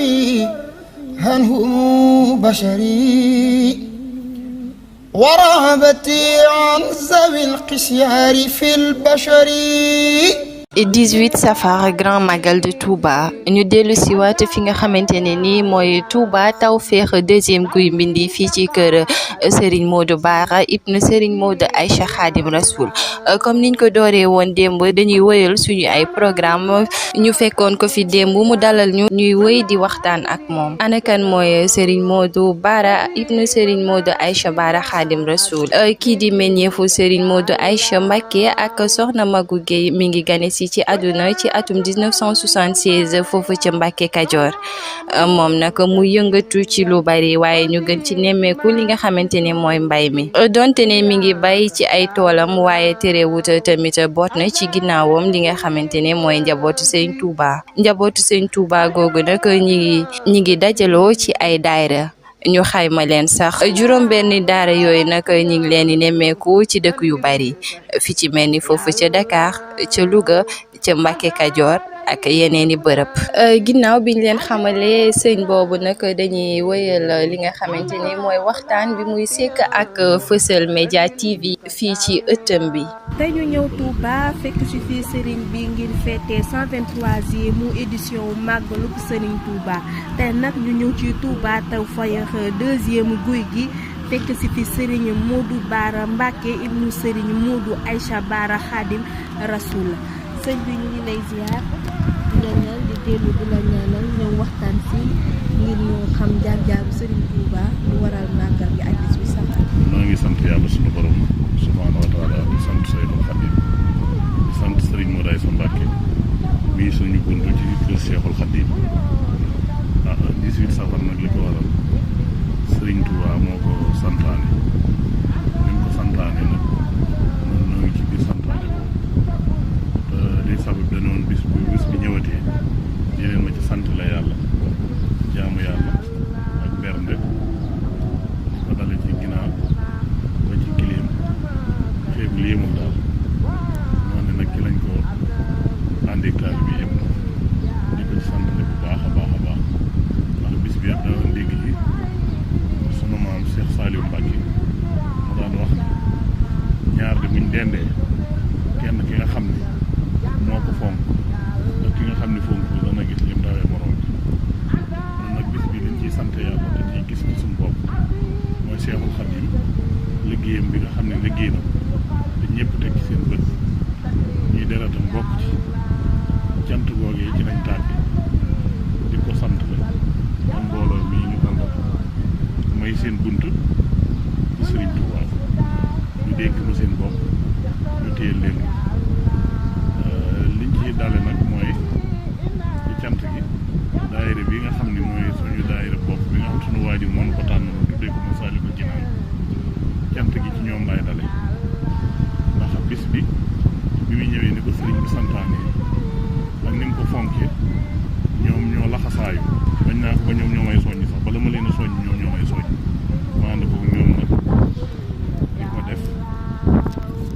الرفيع عنه بشري ورهبتي عن ذوي القسيار في البشر. 18 safar grand magal de Touba ñu dellu si waat fi nga xamante ne nii mooy Touba Tawfekh deuxième guy mbindi fii ci kër Serigne Modou Bara ibn Serigne Modou Aïcha Khadim Rasoul comme niñ ko dooree woon démb dañuy wëyal suñu ay programme ñu fekkoon ko fi démb mu dalal ñu ñuy wëy di waxtaan ak moom ana kan mooy Serigne Modou Bara ibn Serigne Modou Aïcha Bara Khadim Rasoul kii di meññeefu Serigne Modou Aïcha Mbacké ak soxna Magu Gueye mi ngi gane si ci àdduna ci atum 1976 foofu ca Mbàkke Kajoor moom nag mu yëngatu ci lu bari waaye ñu gën ci nemmeeku li nga xamante ne mooy mbay mi donte ne mi ngi bay ci ay toolam waaye terewut tamit boot na ci ginnaawam li nga xamante ne mooy njabootu Sëñ Tuuba googu nag ñi ngi dajaloo ci ay daayra ñu xayma leen sax juróom benn daara yooyu nag ñi ngi leen di nemmeeku ci dëkk yu bari fi ci mel ni foofu ca Dakar ca Louga ca Mbàkke Kajoor ak yeneeni bërëb ginnaaw biñ leen xamale sëñ boobu nag dañuy wëyal li nga xamante ni mooy waxtaan bi muy sekk ak Fësël Média TV fii ci ëttam bi. tey ñu ñëw Touba fekk ci fii sëriñ bi ngir fêter 123e mu édition màggalu sëriñ Touba tey nag ñu ñëw ci Touba Tawfekh deuxième guy gi fekk ci fi sëriñ Modou Bara Mbacké ibnu sëriñ Modou Aïcha Bara Khadim Rasoul sëñ bi ñu ngi lay ziar di la ñaan di dellu di la ñaanal ñëw waxtaan fii ngir ñu xam jaar-jaaru Serigne Touba lu waral màggal gi ak bis bi sax. maa ngi sant yàlla sunu borom subhaanahu wa taala di sant Seydou Khadim di sant Serigne Modou Aïcha Mbacké bii suñu buntu ci kër Cheikhul Khadim 18 safar nag li ko waral Serigne Touba moo ko santaane ni mu ko santaane nag ñoo ngi ci biir santaane boobu li sabab danoon bis bi ñëwatee di leen ma ci sant la yàlla jaamu yàlla ak bernde di ko dale ci ginaar ba ci giléem xeebu léemul daal noonu nag ki lañ ko àndee taalibe bi yëpp di ko ci sant bu baax a baax a baax ndax bis bi da ndégg ji sunu maam Cheikh Saliou Mbacké mu daan wax ne ñaar de buñ dendee kenn ki nga xam ne moo ko fonk ak ki nga xam ne fonk dana gis lim dawee morom bi ñun nag bis bi liñ ciy sant yàlla te ciy gis ci suñu bopp mooy Cheikhul Khadim liggéeyam bi nga xam ne liggéey na te ñëpp teg ci seen bët ñuy deretam bokk ci cant googee ci lañ tàbbi di ko sant la man mbooloo mii ñu àndal mooy seen bunt ci Serigne Touba ñu dénk ma seen bopp ñu téye leen liñ ci dale nag mooy ci cant gi daayira bi nga xam ni mooy suñu daayira bopp bi nga xam suñu waajur moom ko tànn mu tuddee ko Masaalikul Jinaan cant gi ci ñoom laay dale ndax bis bi mu ñëwee ni ko sëriñ bi santaane ak ni mu ko fonkee ñoom ñoo laxasaayu bañ naa ko ba ñoom ñoo may soññ sax bala ma leen a soññ ñoom ñoo may soññ ma ànd ko ñoom nag di ko def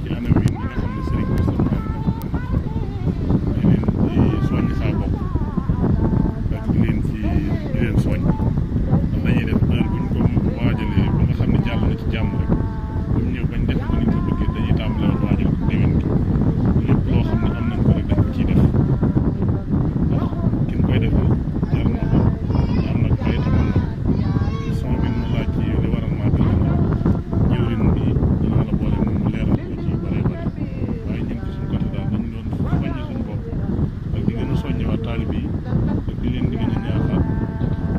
ci anam yi nga xam ne sëriñ bi santaane na ko di leen ci soññ saa bopp ak di leen soññ ndax dañuy def heure buñ ko waajalee ba nga xam ne jàll na ci jàmm rek bu ñëw bañ def ko ni ñu ko bëggee dañuy tàmbale waajal déwén gi lépp loo xam ne am nañ ko rek dañ ko ciy def ndax ki ñu koy defal jar na ko am nag may tamal na son bi mu laaj ci li waral màggal na jëwrin bi dinaa la boole moom mu leeral ko ci bare bare waaye ñun ci suñu côté daal dañ doon wàññi suñu bopp ak di gën a soññewaat taalib yi ak di leen di gën a ñaaxaat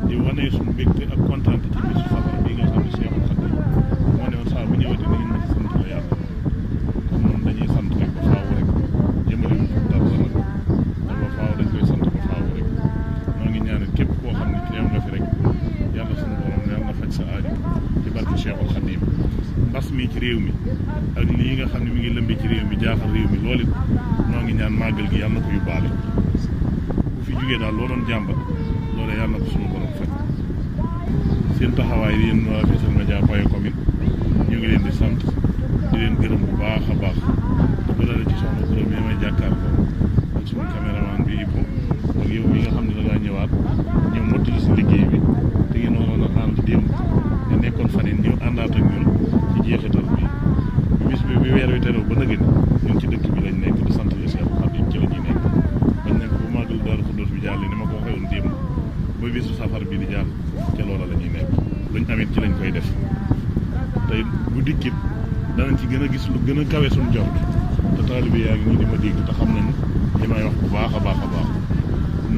di wane suñu mbégte ak kontaan ci bisu safar bi nga xam ne Cheikhul Khadim moo ne woon saa bu ñëwatee da ngeen ma ci sant la yàlla kon noonu dañuy sant rek ba faaw rek jëmale ñu dara nag te ba faaw dañ koy sant ba faaw rek noo ngi ñaanal képp koo xam ne teew nga fi rek yàlla suñu borom yàlla na faj sa aajo ci barke Cheikhul Khadim mbas mi ci réew mi ak lii nga xam ne mi ngi lëmbee ci réew mi jaaxal réew mi loolu it noo ngi ñaan màggal gi yàlla na ko yóbbaale bu fi jógee daal loo doon jàmbat loolu yàlla na ko suñu borom faj seen taxawaay yéen waa Fësël Média point com ñu ngi leen di sant di leen gërëm bu baax a baax di ko dale ci soxna Kourou yi may jàkkaarloo ak suñu caméraman bi Ibou ak yow mi nga xam ne da ngaa ñëwaat ñëw mottali dikkit danañ ci gën a gis lu gën a kawe suñu jort te taalibe yaa ngi nii di ma dégg te xam nañu li may wax bu baax a baax a baax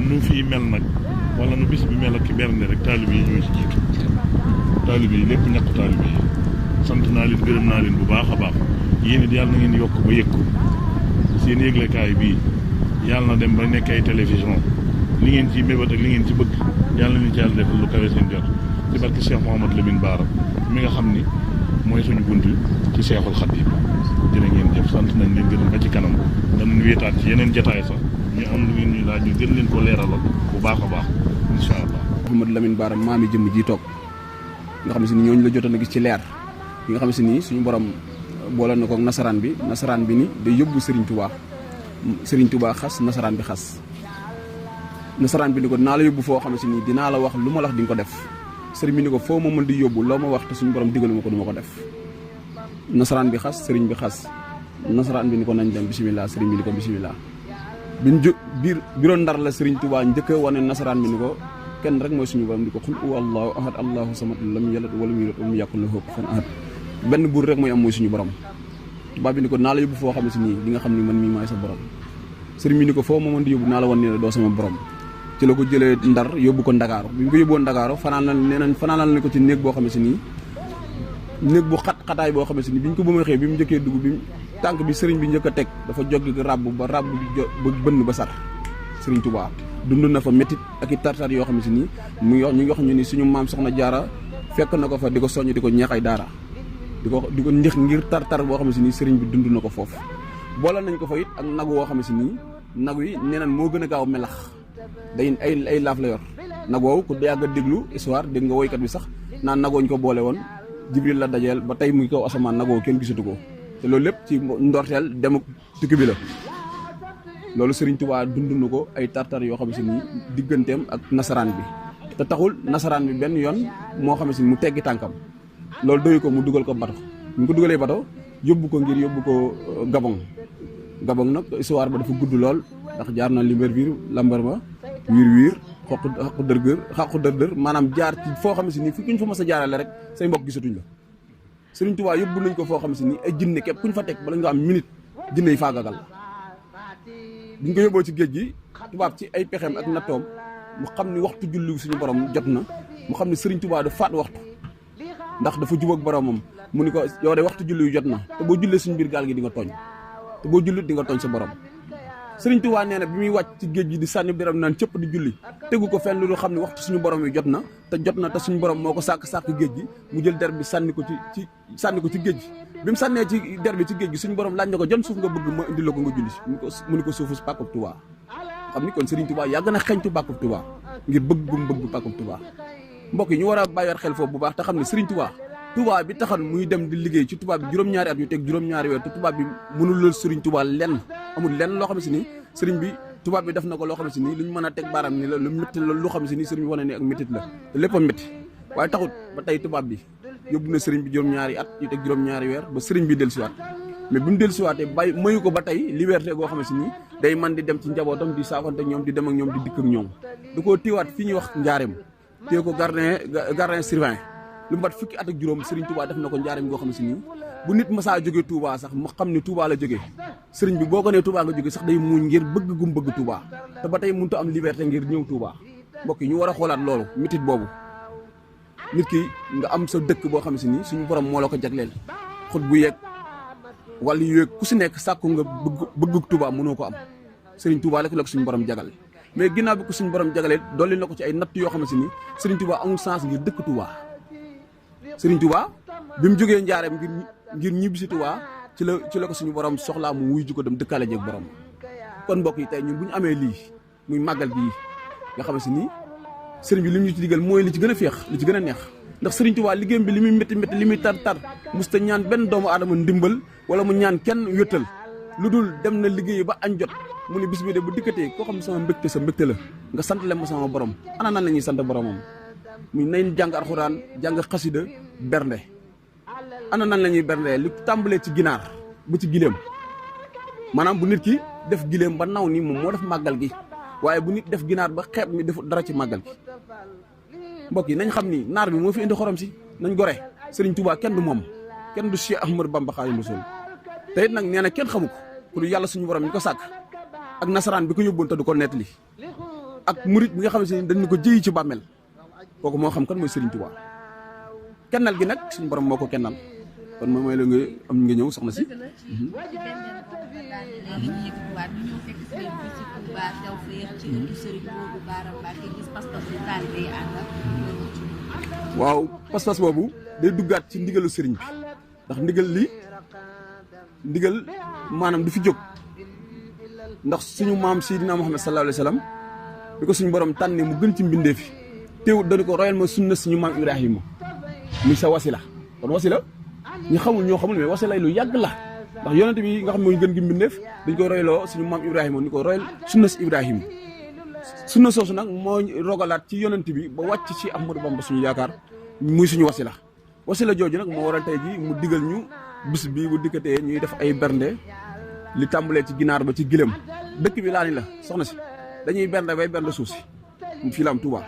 nu fii mel nag wala nu bis bi mel ak ki bernde rek taalibe yi ñoo ci jiitu taalibe yi lépp ñàkku taalibe yi sant naa leen gërëm naa leen bu baax a baax yéen it yàlla na ngeen yokk ba yëg ko seen yëglekaay bii yàlla na dem ba nekk ay télévision li ngeen ci mébét ak li ngeen ci bëgg yàlla na ñu ci yàlla defal lu kawe seen jot ci barke Cheikh Mouhamadou Lamine Bara mi nga xam ni mooy suñu bunt ci Cheikhul Khadim jërë ngeen jëf sant nañ leen gërëm ba ci kanam danañ wéetaat ci yeneen jataay sax ñu am lu ngeen ñuy laaj ñu gën leen ko leeralal bu baax a baax incha allah. Mouhamadou Lamine Bara maami jëmm ji toog nga xam si ni ñooñu la jotoon a gis ci leer yi nga xam si ni suñu borom boole na ko nasaraan bi ni day yóbbu Serigne Touba xas nasaraan bi xas nasaraan bi ni ko dinaa la yóbbu foo xam si ni dinaa la wax lu ma la wax di nga ko def sëriñ bi ni ko foo ma mën di yóbbu loo ma wax te suñu borom digalu ma ko du ma ko def nasaraan bi xas sëriñ bi xas nasaraan bi ni ko nañ dem bisimilah sëriñ bi ni ko bisimilah biro Ndar la Serigne Touba njëkk a wane nasaraan bi ni ko kenn rek mooy suñu borom di ko xul huwa allahu ahad allahu samad lam yalid walam yulad walam yakul lahu kufuwan ahad benn buur rek mooy am mooy suñu borom tubaab bi ni ko naa la yóbbu foo xam ne si nii di nga xam ni man mii maay sa borom sëriñ bi ni ko foo ma mën di yóbbu naa la wan ne la doo sama borom ci la ko jëlee Ndar yóbbu ko Ndakaaru bi ñu ko yóbboon Ndakaaru fanaanal ne ko ci néeg boo xam ne si nii néeg bu xataay boo xam ne si nii bi ñu ko ba ma xëy bi mu njëkkee dugg bi tànk bi sëriñ bi njëkk a teg dafa joggi ràbb ba bënn ba sar sëriñ Touba dund na fa métit ak i tartar yoo xam ne si nii mu ngi wax ñu ngi wax ñu ni suñu maam soxna Jaara fekk na ko fa di ko soññ di ko ñeex ay daara di ko njëx ngir tartar boo xam ne si nii sëriñ bi dund na ko foofu boole nañ ko fa it ak nagu woo xam ne si nii nag wi nee nañ moo gën a gaaw melax day ay laaf la yor nag woowu ku yàgg a déglu histoire dégg nga woykat bi sax naan nagooñ ko boole woon Jibril la dajeel ba tey mu ngi kaw asamaan nagoo kenn gisatu ko te loolu lépp ci ndorteel dem ak tukki bi la loolu Serigne Touba dund na ko ay tartar yoo xam ne si nii digganteem ak nasaraan bi te taxul nasaraan bi benn yoon moo xam ne si mu teggi tànkam loolu doyu ko mu dugal ko bato ñu ko dugalee bato yóbbu ko Gabon nag histoire ba dafa gudd lool ndax jaar na Libreville Lambaréné wiir xaqu dër maanaam jaar ci foo xam ne si nii fi kuñ fa mas a jaarale rek say mbokk gisatuñ la Serigne Touba yóbbu nañ ko foo xam ne si nii ay jinne képp kuñ fa teg bala nga am minute jinne yi faagagal la biñ ko yóbboo ci géej gi tubaab ci ay pexeem ak nattoom mu xam ni waxtu julli suñu borom jot na mu xam ne Serigne Touba dafa faat waxtu ndax dafa jubóog boromam mu ni ko yow de waxtu julli yu jot na te boo jullee suñu biir gaal gi di nga tooñ te boo jullit di nga tooñ sa borom Serigne Touba nee na bi muy wàcc ci géej gi di sànni biram naan cëpp di julli tegu ko fenn lu xam ne waxtu suñu borom yi jot na te suñu borom moo ko sàkk géej gi mu jël der bi sànni ko ci géej gi bi mu sànnee ci der bi ci géej gi suñu borom laaj na ko jon suuf nga bëgg ma indi la ko nga julli mu ni ko suufu pàkkub Touba xam ni kon Serigne Touba yàgg na xeñtu pàkkub Touba ngir bëgg gum bëgg pàkkub Touba mbokk yi ñu war a bàyyiwaat xel foofu bu baax te xam ne Serigne Touba bi taxan muy dem di liggéey ci tubaab bi juróom-ñaari at yu teg juróom-ñaari weer te tubaab bi mënul la Serigne Touba lenn amul lenn loo xam ne si ni Serigne bi tubaab bi def na ko loo xam ne si nii lu ñu mën a teg baaraam ni la lu métti la loo xam ne si nii Serigne bi wane ne ak métit la te lépp a métti waaye taxut ba tey tubaab bi yóbbu na Serigne bi juróom-ñaari at yu teg juróom-ñaari weer ba Serigne bi dellusiwaat mais bi mu dellusiwaatee bàyyi mayu ko ba tey liberté goo xam ne si nii day man di dem ci njabootam di saafante ñoom di dem ak ñoom di dikk ak ñoom du ko tiiwaat fii ñuy wax njaareem téye ko gardien surveillant lu mu bat fukki at ak juróom Serigne Touba def na ko njaareem goo xam ne si nii bu nit masaa jógee Touba sax mu xam ne Touba la jógee Serigne bi boo ko nee Touba nga jógee sax day muuñ ngir bëgg gum bëgg Touba te ba tey mënut a am liberté ngir ñëw Touba mbokk yi ñu war a xoolaat loolu mitit boobu nit ki nga am sa dëkk boo xam ne si nii suñu borom moo la ko jagleel xut bu yeeg wala yu yeeg ku si nekk sàkku nga bëgg Touba mënoo ko am Serigne Touba rek la ko suñu borom jagal mais ginnaaw bi ko suñu borom jagalee dolli na ko ci ay natt yoo xam ne si nii Serigne Touba amul sens ngir dëkk Touba Serigne Touba bi mu jógee njaareem ngir ñibbi si Touba ci la ko suñu borom soxlaa mu wuy ju ko dem dëkkaale jeeg borom kon mbokk yi tey ñun bu ñu amee lii muy màggal gii nga xam ne si nii Serigne bi li ñu ci digal mooy li ci gën a féex li ci gën a neex ndax Serigne Touba liggéeyam bi li muy métti métti li muy tar musta ñaan benn doomu aadama ndimbal wala mu ñaan kenn wéttal lu dul dem na liggéey ba añ jot mu ne bis bi de bu dikkatee koo xam ne sama mbégte sa mbégte la nga sant leen ma sama borom ana nan la ñuy sant boromam muy nañ jàng alxuraan jàng xasida bernde ana nan la ñuy bernde lu tàmbalee ci ginaar ba ci gileem maanaam bu nit ki def gileem ba naw ni moom moo def màggal gi waaye bu nit def ginaar ba xeeb mi def dara ci màggal gi mbokk yi nañ xam ni naar bi moo fi indi xorom si nañ gore Serigne Touba kenn du moom kenn du Cheikh Ahmadou Bamba Xaadimu Rasuul te it nag nee na kenn xamu ko ku du yàlla suñu borom ñu ko sàkk ak nasaraan bi ko yóbboon te du ko nettali ak murit bi nga xam ne dañ ko jëyi ci bàmmeel kooku moo xam kan mooy Serigne Touba kennal gi nag suñu borom moo ko kennal kon moom mooy la nga am nga ñëw soxna si. waaw pas-pas boobu day duggaat ci ndigalu sëriñ bi ndax ndigal maanaam du fi jóg ndax suñu maam Seydina Muhammad sallallahu alayhi wa sallam bi ko suñu borom tànnee mu gën ci mbindee fi teewut dañu ko royal ma sunna suñu maam Ibrahima muy sa wasila kon wasila ñu xamul ñoo xamul mais wasila lu yàgg la ndax yonent bi nga xam mooy gën gi mbindeef dañ koy royloo suñu maam Ibrahima ni ko royal sunna si Ibrahima sunna soosu nag moo rogalaat ci yonent bi ba wàcc ci Ahmadou Bamba suñu yaakaar muy suñu wasila jooju nag moo waral tey ji mu digal ñu bis bi bu dikkatee ñuy def ay bernde li tàmbalee ci ginaar ba ci gilem dëkk bi laa ni la soxna si dañuy bernde bay bernde suuf si fii la am Touba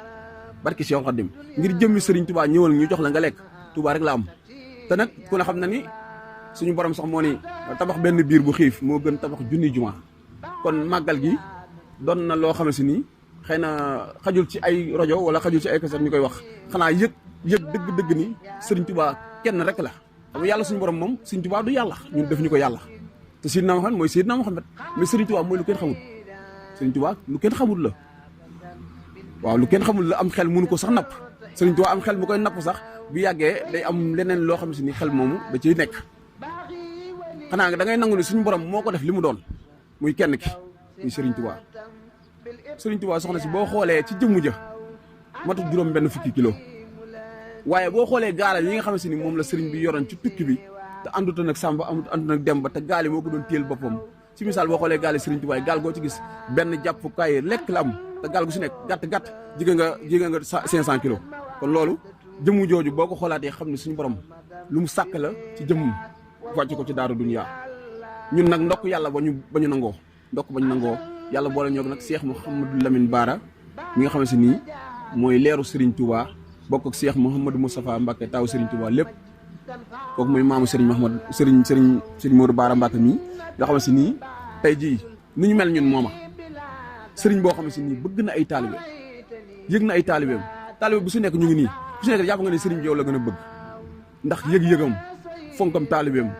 barki Cheikh Khadim ngir jëmmi Serigne Touba ñëwal ñu jox la nga lekk Touba rek la am te nag ku ne xam na ni suñu borom sax moo ni tabax benn biir bu xiif moo gën tabax junni juma kon màggal gi doon na loo xam ne si nii xëy na xajul ci ay rajo wala xajul ci ay kaset ñu koy wax xanaa yëg dëgg-dëgg ni Serigne Touba kenn rek la xam nga yàlla suñu borom moom Serigne Touba du yàlla ñun def ñu ko yàlla te Seydina Muhammad mooy Seydina Muhammad mais Serigne Touba mooy lu kenn xamul Serigne Touba lu kenn xamul la waaw lu kenn xamul la am xel mënu ko sax napp Serigne Touba am xel mu koy napp sax bu yàggee day am leneen loo xam si ni xel moomu da ciy nekk xanaa da ngay nangu ne suñu borom moo ko def li mu doon muy kenn ki muy Serigne Touba Serigne Touba soxna si boo xoolee ci jëmmu ja matut juróom benn fukki kilo waaye boo xoolee gaala yi nga xam si ni moom la Serigne bi yoroon ci tukki bi te àndut nag Samba àndut nag Demba te gaal yi moo ko doon téel boppam ci misaal boo xoolee gaal yi Serigne Touba gaal goo ci gis benn jàppukaay lekk la am te gaal gu si nekk gàtt jigéen nga 500 kilos kon loolu jëmmu jooju boo ko xoolaatee xam ne suñu borom lu mu sàkk la ci jëmmum wàcc ko ci daaru dunya ñun nag ndokk yàlla ba ñu nangoo yàlla boole ñoo nag Cheikh Mouhamadou Lamine Bara mi nga xam ne si nii mooy leeru Serigne Touba bokk ak Cheikh Mouhamadou Moustapha Mbacke taw Serigne Touba lépp kooku mooy maamu Serigne Modou Bara Mbacke mii nga xam ne si nii tey jii ni ñu mel ñun mooma Serigne boo xam ne si nii bëgg na ay taalibe yëg na ay taalibeem taalibe bu su nekk ñu ngi nii bu su nekk jàpp nga ne Serigne bi yow la gën a bëgg ndax yëg-yëgam fonkam taalibeem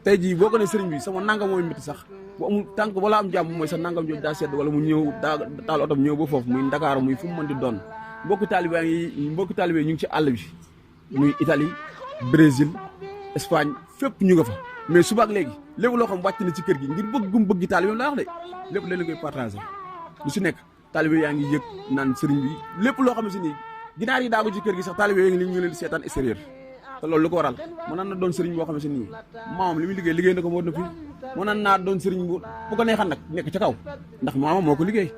tey jii boo ko ne Serigne bi sama nangam mooy métti sax bu amul tànk wala am jàmm mooy sa nangam jooju daa sedd wala mu ñëw daa taal otom ñëw ba foofu muy Ndakaaru muy fu mu mën di doon mbokki taalibe yi ñu ngi ci àll bi muy Italie Brésil Espagne fépp ñu nga fa mais suba ak léegi lépp loo xam wàcc na ci kër gi ngir bëgg gum bëgg taalibe laa wax de lépp léeg-léeg koy partagé lu si nekk taalibe yaa ngi yëg naan Serigne bi lépp loo xam ne si nii ginaar yi daagu ci kër gi sax taalibe yaa ngi li ñu leen di seetaan extérieur te loolu lu ko waral mën naan na doon Serigne boo xam ne si nii maamam li muy liggéey na ko moo na fi mën naan naa doon Serigne bu ko neexan nag nekk ca kaw ndax maamam moo ko liggéey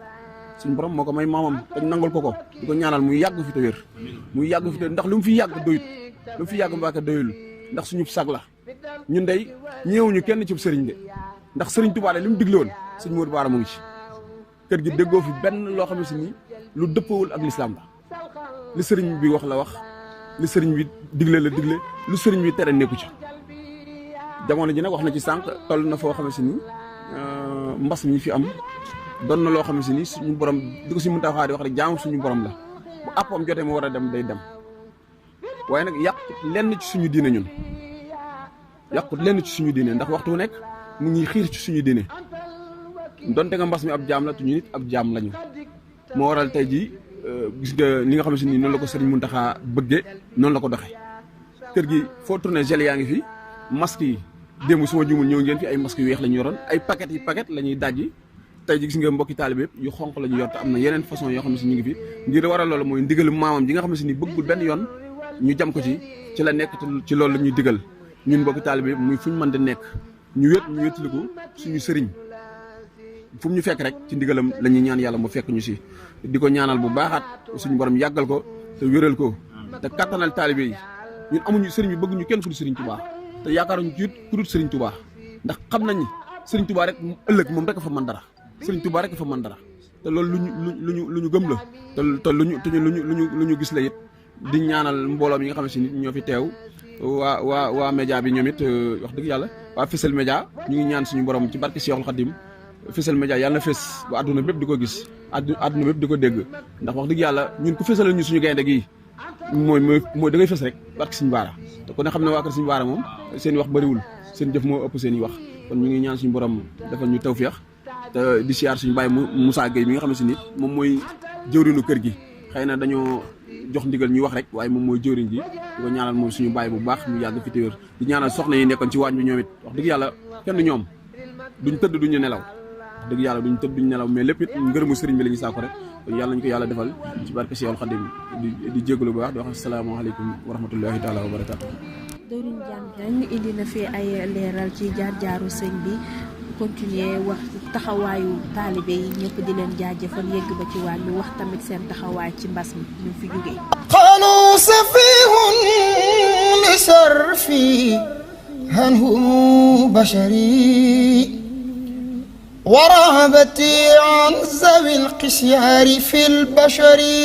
suñu borom moo ko may maamam te nangul ko di ko ñaanal muy yàgg fi te wér muy yàgg fi te ndax lu mu fi yàgg doyut lu mu fi yàgg Mbàkke doyul ndax suñu sag la ñun day ñëwuñu kenn ci Serigne de ndax Serigne Touba de li mu digle woon sëñ Modou Bara mu ngi ci kër gi déggoo fi benn loo xam ne si nii lu dëppawul ak lislaam la li Serigne bi wax la wax li Serigne bi digle la digle lu Serigne bi tere nekku ci jamono ji nag wax na ci sànq toll na foo xam ne si nii mbas mi fi am doon na loo xam ne si nii suñu borom di ko si mën taxaa di wax rek jaamu suñu borom la bu àppam jotee mu war a dem day dem waaye nag yàqut lenn ci suñu diine ñun yàqut lenn ci suñu diine ndax waxtu wu nekk mu ngi xiir ci suñu diine donte nga mbas mi ab jaam la te ñu nit ab jaam lañu moo waral tey jii gis nga li nga xam ne si nii noonu la ko Serigne Mountakha bëggee noonu la ko doxee kër gi foo tourné gel yaa ngi fi masque yi démb suma jumul ñëw ngeen fi ay masque yu weex la ñu yoroon ay paquet la ñuy dajji tey ji gis nga mbokki taalibe yëpp yu xonq la ñu yor te am na yeneen façon yoo xam ne si ñu ngi fi ngir waral loolu mooy ndigalu maamam ji nga xam ne si ni bëggul benn yoon ñu jam ko ci la nekk ci loolu la ñuy digal ñun mbokki taalibe yëpp muy fu ñu mën di nekk ñu wétaliku suñu sëriñ fu mu ñu fekk rek ci ndigalam la ñuy ñaan yàlla mu fekk ñu si di ko ñaanal bu baaxaat suñu borom yàggal ko te wéral ko te kattanal taalibe yi ñun amuñu sëriñ bi bëgguñu kenn fu du Sëriñ Touba te yaakaaruñu ci ku dul Sëriñ Touba ndax xam nañ ni Sëriñ Touba rek ëllëg moom rek fa mën dara Sëriñ Touba rek fa mën dara te loolu lu ñu gëm la te lu ñu gis la it di ñaanal mbooloo mi nga xam ne si nit ñoo fi teew waa média bi ñoom it wax dëgg yàlla waa Fissel média ñu ngi ñaan suñu borom ci barke Cheikhul Khadim Fissel média yàlla na fës ba àdduna bépp di ko gis àdduna bépp di ko dégg ndax wax dëgg yàlla ñun ku fësal ñu suñu gaynde gi mooy da ngay fës rek barke suñu baara te ku ne xam ne waa kër suñu baara moom seen wax bëriwul seen jëf moo ëpp seen i wax kon ñu ngi ñaan suñu borom defal ñu tawfeex te di siyaar suñu baay Moussa Gueye mi nga xam ne si nit moom mooy jëwriñu kër gi xëy na dañoo jox ndigal ñuy wax rek waaye moom mooy jëwriñ ji di ko ñaanal moom suñu baay bu baax ñu yàgg fi téwér di ñaanal soxna yi nekkoon ci waañ bi ñoom it wax dëgg yàlla kenn ñoom duñ tëdd duñu nelaw wax dëgg yàlla duñ tëdd duñu nelaw mais lépp it ngërëmu sëriñ bi la ñuy saako rek kon yàlla ñu ko yàlla defal ci barke Cheikhul Khadim di jégalu bu baax di wax asalaamaaleykum wa rahmatullahi taala wa barakaatu. Doriñ Diagne indi na fi ay leeral ci jaar-jaaru sëñ bi continuer wax taxawaayu taalibe yi ñëpp di leen jaajëfal yegg ba ci wàllu wax tamit seen taxawaay ci mbas mi ñu fi jógee. qaalu safihun li sarfi anhu bashari wa rahabati an zawi alqisyari fi albashari